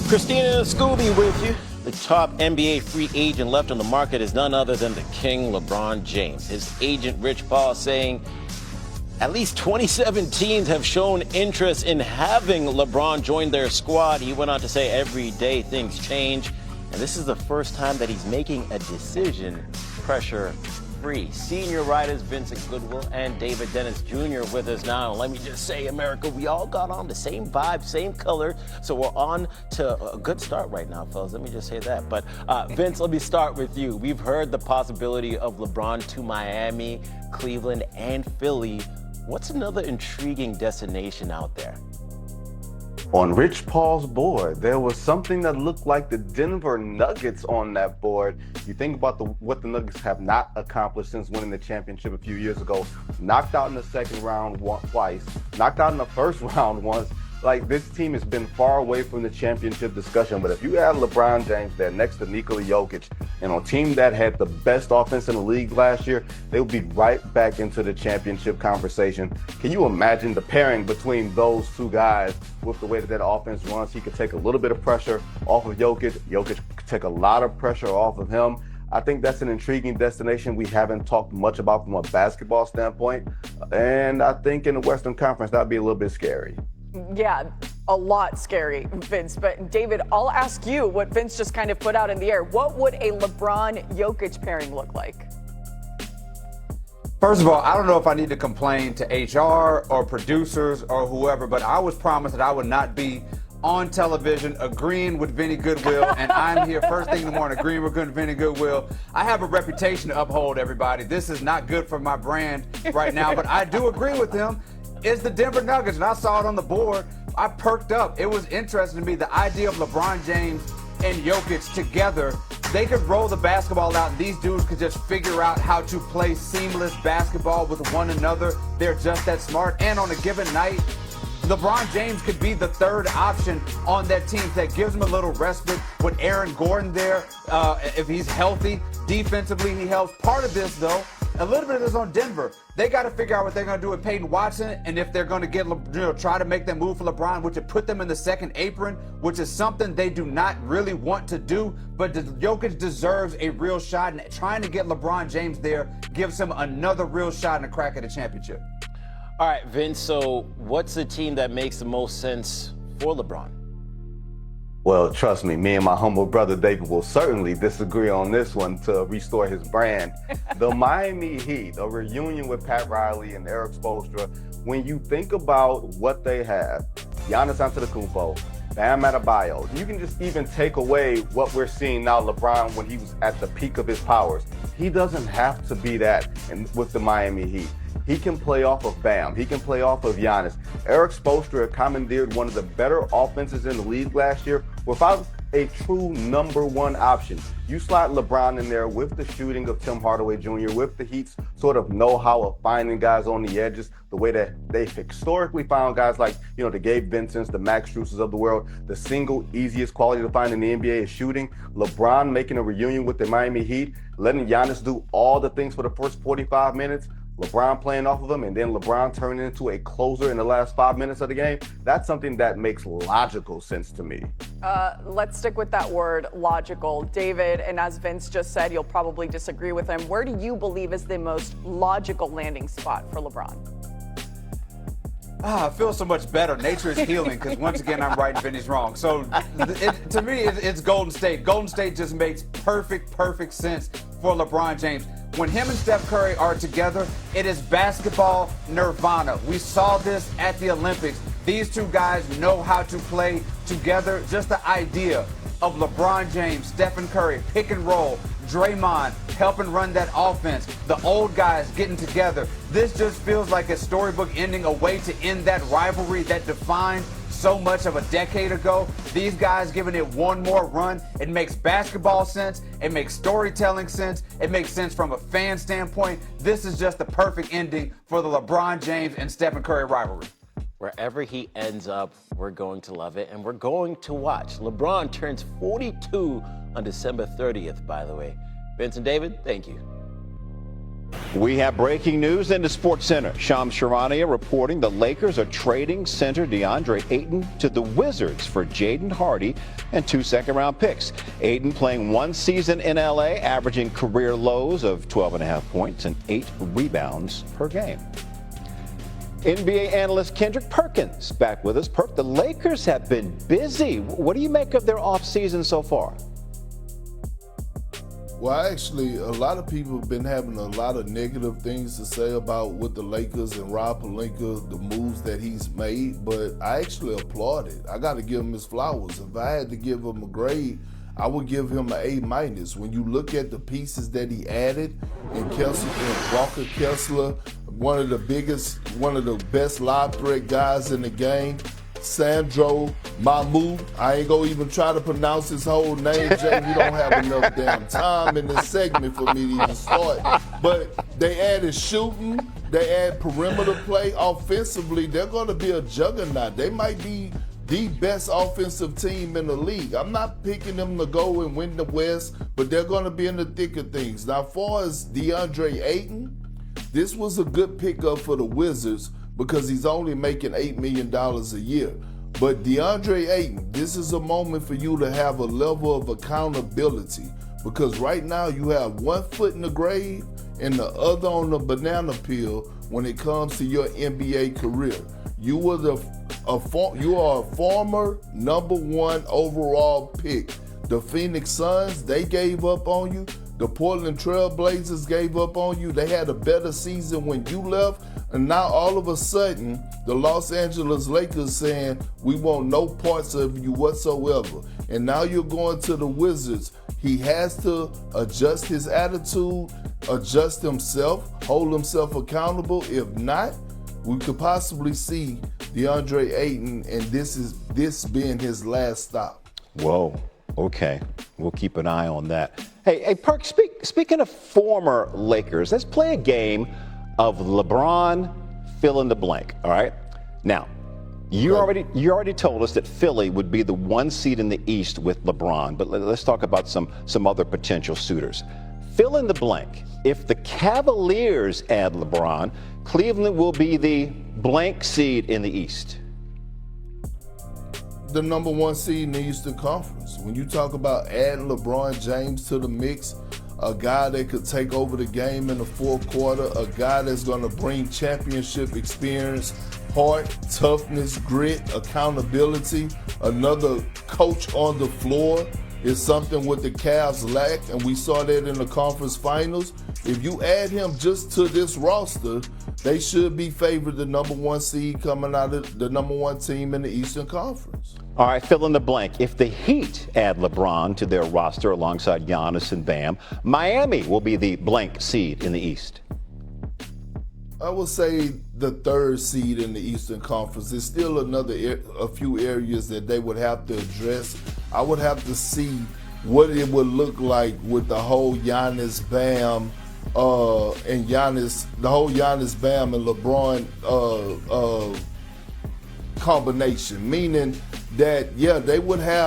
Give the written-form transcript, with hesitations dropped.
Christina Scooby with you. The top NBA free agent left on the market is none other than the King, LeBron James. His agent, Rich Paul, saying at least 27 teams have shown interest in having LeBron join their squad. He went on to say every day things change, and this is the first time that he's making a decision pressure-free. Senior writers Vincent Goodwill and David Dennis Jr. with us now. Let me just say, America, we all got on the same vibe, same color, so we're on to a good start right now, fellas. Let me just say that. But Vince, let me start with you. We've heard the possibility of LeBron to Miami, Cleveland, and Philly. What's another intriguing destination out there? On Rich Paul's board, there was something that looked like the Denver Nuggets on that board. You think about what the Nuggets have not accomplished since winning the championship a few years ago. Knocked out in the second round twice, knocked out in the first round once. Like, this team has been far away from the championship discussion, but if you had LeBron James there next to Nikola Jokic and on a team that had the best offense in the league last year, they would be right back into the championship conversation. Can you imagine the pairing between those two guys with the way that offense runs? He could take a little bit of pressure off of Jokic. Jokic could take a lot of pressure off of him. I think that's an intriguing destination we haven't talked much about from a basketball standpoint. And I think in the Western Conference, that'd be a little bit scary. Yeah, a lot scary, Vince. But David, I'll ask you what Vince just kind of put out in the air. What would a LeBron-Jokic pairing look like? First of all, I don't know if I need to complain to HR or producers or whoever, but I was promised that I would not be on television agreeing with Vinny Goodwill, and I'm here first thing in the morning agreeing with Vinny Goodwill. I have a reputation to uphold, everybody. This is not good for my brand right now, but I do agree with him. It's the Denver Nuggets, and I saw it on the board. I perked up. It was interesting to me, the idea of LeBron James and Jokic together. They could roll the basketball out, and these dudes could just figure out how to play seamless basketball with one another. They're just that smart. And on a given night, LeBron James could be the third option on that team that gives him a little respite with Aaron Gordon there. If he's healthy, defensively he helps. Part of this, though, a little bit of this on Denver. They got to figure out what they're going to do with Peyton Watson, and if they're going to get, try to make that move for LeBron, which would put them in the second apron, which is something they do not really want to do. But Jokic deserves a real shot, and trying to get LeBron James there gives him another real shot and a crack at a championship. All right, Vince, so what's the team that makes the most sense for LeBron? Well, trust me and my humble brother David will certainly disagree on this one to restore his brand. The Miami Heat, a reunion with Pat Riley and Eric Spoelstra. When you think about what they have, Giannis Antetokounmpo, Bam Adebayo, you can just even take away what we're seeing now, LeBron, when he was at the peak of his powers. He doesn't have to be that with the Miami Heat. He can play off of Bam. He can play off of Giannis. Eric Spoelstra commandeered one of the better offenses in the league last year without a true number one option. You slot LeBron in there with the shooting of Tim Hardaway Jr., with the Heat's sort of know-how of finding guys on the edges, the way that they've historically found guys like, the Gabe Vincents, the Max Struses of the world. The single easiest quality to find in the NBA is shooting. LeBron making a reunion with the Miami Heat, letting Giannis do all the things for the first 45 minutes. LeBron playing off of him, and then LeBron turning into a closer in the last 5 minutes of the game. That's something that makes logical sense to me. Let's stick with that word, logical. David, and as Vince just said, you'll probably disagree with him. Where do you believe is the most logical landing spot for LeBron? I feel so much better. Nature is healing because once again, I'm right and Vinny's wrong. So to me, it's Golden State. Golden State just makes perfect sense for LeBron James. When him and Steph Curry are together, it is basketball nirvana. We saw this at the Olympics. These two guys know how to play together. Just the idea of LeBron James, Stephen Curry, pick and roll, Draymond helping run that offense, the old guys getting together. This just feels like a storybook ending, a way to end that rivalry that defined so much of a decade ago. These guys giving it one more run. It makes basketball sense. It makes storytelling sense. It makes sense from a fan standpoint. This is just the perfect ending for the LeBron James and Stephen Curry rivalry. Wherever he ends up, we're going to love it, and we're going to watch. LeBron turns 42 on December 30th, by the way. Vince and David, thank you. We have breaking news in the SportsCenter. Shams Charania reporting the Lakers are trading center DeAndre Ayton to the Wizards for Jayden Hardy and 2 second-round picks. Ayton playing 1 season in L.A., averaging career lows of 12.5 points and 8 rebounds per game. NBA analyst Kendrick Perkins back with us. Perk, the Lakers have been busy. What do you make of their offseason so far? Well, actually, a lot of people have been having a lot of negative things to say about with the Lakers and Rob Pelinka, the moves that he's made, but I actually applaud it. I got to give him his flowers. If I had to give him a grade, I would give him an A-. When you look at the pieces that he added, and Walker Kessler, one of the best live threat guys in the game, Sandro Mamu. I ain't gonna even try to pronounce his whole name, Jay. We don't have enough damn time in this segment for me to even start. But they added shooting, they add perimeter play. Offensively, they're gonna be a juggernaut. They might be the best offensive team in the league. I'm not picking them to go and win the West, but they're gonna be in the thick of things. Now, as far as DeAndre Ayton, this was a good pickup for the Wizards, because he's only making $8 million a year. But DeAndre Ayton, this is a moment for you to have a level of accountability, because right now you have 1 foot in the grave and the other on the banana peel when it comes to your NBA career. You are a former #1 overall pick. The Phoenix Suns, they gave up on you. The Portland Trail Blazers gave up on you. They had a better season when you left. And now all of a sudden, the Los Angeles Lakers saying, we want no parts of you whatsoever. And now you're going to the Wizards. He has to adjust his attitude, adjust himself, hold himself accountable. If not, we could possibly see DeAndre Ayton, and this being his last stop. Whoa. Okay. We'll keep an eye on that. Hey, Perk, speaking of former Lakers, let's play a game of LeBron fill in the blank, all right? Now, you already told us that Philly would be the 1 seed in the East with LeBron, but let's talk about some other potential suitors. Fill in the blank. If the Cavaliers add LeBron, Cleveland will be the blank seed in the East. The #1 seed in the Eastern Conference. When you talk about adding LeBron James to the mix, a guy that could take over the game in the fourth quarter, a guy that's going to bring championship experience, heart, toughness, grit, accountability, another coach on the floor is something what the Cavs lack, and we saw that in the conference finals. If you add him just to this roster, they should be favored the #1 seed coming out of the #1 team in the Eastern Conference. All right, fill in the blank. If the Heat add LeBron to their roster alongside Giannis and Bam, Miami will be the blank seed in the East. I would say the 3rd seed in the Eastern Conference. There's still a few areas that they would have to address. I would have to see what it would look like with the whole Giannis Bam Bam and LeBron combination, meaning that, yeah, they would have